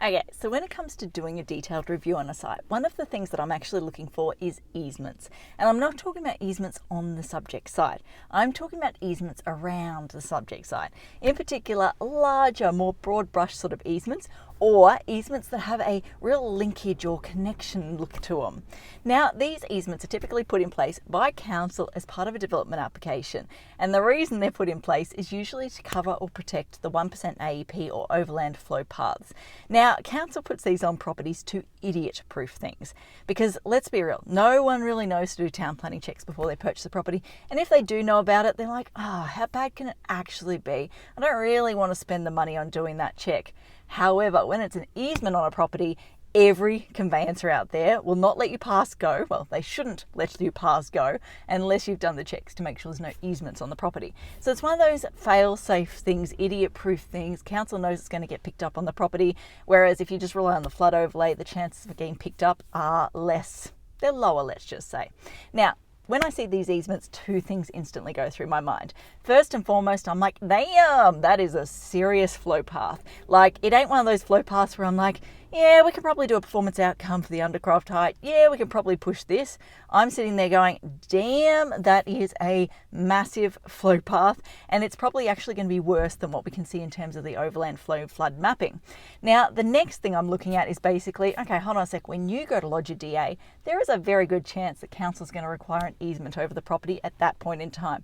Okay, so when it comes to doing a detailed review on a site, one of the things that I'm actually looking for is easements. And I'm not talking about easements on the subject site. I'm talking about easements around the subject site. In particular, larger, more broad brush sort of easements, or easements that have a real linkage or connection look to them. Now, these easements are typically put in place by council as part of a development application. And the reason they're put in place is usually to cover or protect the 1% AEP or overland flow paths. Now, council puts these on properties to idiot-proof things because, let's be real, no one really knows to do town planning checks before they purchase a property. And if they do know about it, they're like, how bad can it actually be? I don't really want to spend the money on doing that check. However, when it's an easement on a property, every conveyancer out there will not let you pass go. Well, they shouldn't let you pass go unless you've done the checks to make sure there's no easements on the property. So it's one of those fail-safe things, idiot-proof things. Council knows it's going to get picked up on the property, whereas if you just rely on the flood overlay, the chances of getting picked up are less. They're lower, let's just say. Now, when I see these easements, two things instantly go through my mind. First and foremost, I'm like, damn, that is a serious flow path. Like, it ain't one of those flow paths where I'm like, yeah, we could probably do a performance outcome for the undercroft height. Yeah, we can probably push this. I'm sitting there going, damn, that is a massive flow path. And it's probably actually going to be worse than what we can see in terms of the overland flow flood mapping. Now, the next thing I'm looking at is basically, okay, hold on a sec. When you go to lodge a DA, there is a very good chance that council's going to require an easement over the property at that point in time.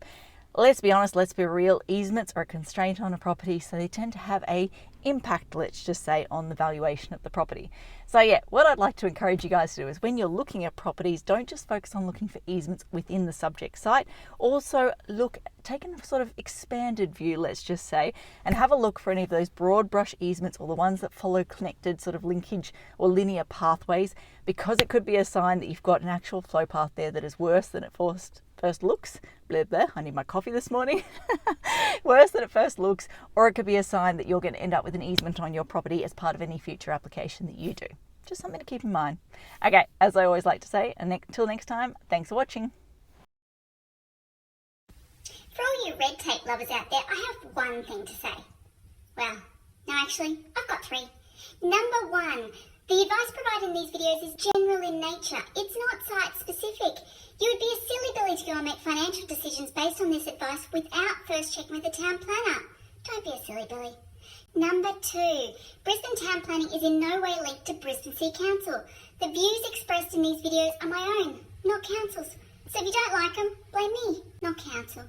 Let's be honest, let's be real, easements are a constraint on a property, so they tend to have a impact, let's just say, on the valuation of the property. So yeah, what I'd like to encourage you guys to do is when you're looking at properties, don't just focus on looking for easements within the subject site. Also take a sort of expanded view, let's just say, and have a look for any of those broad brush easements or the ones that follow connected sort of linkage or linear pathways, because it could be a sign that you've got an actual flow path there that is worse than it first looks. Blah, blah. I need my coffee this morning. Worse than it first looks, or it could be a sign that you're going to end up with an easement on your property as part of any future application that you do. Just something to keep in mind. Okay, as I always like to say, until next time, thanks for watching. For all you red tape lovers out there, I have one thing to say. Well, no, actually, I've got three. Number one, the advice provided in these videos is general in nature. It's not site-specific. You would be a silly Billy to go and make financial decisions based on this advice without first checking with the town planner. Don't be a silly Billy. Number two, Brisbane town planning is in no way linked to Brisbane City Council. The views expressed in these videos are my own, not council's. So if you don't like them, blame me, not council.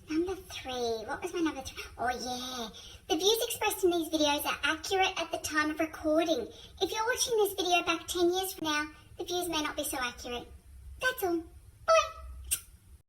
Number three, what was my number three? Oh yeah, the views expressed in these videos are accurate at the time of recording. If you're watching this video back 10 years from now, the views may not be so accurate. That's all.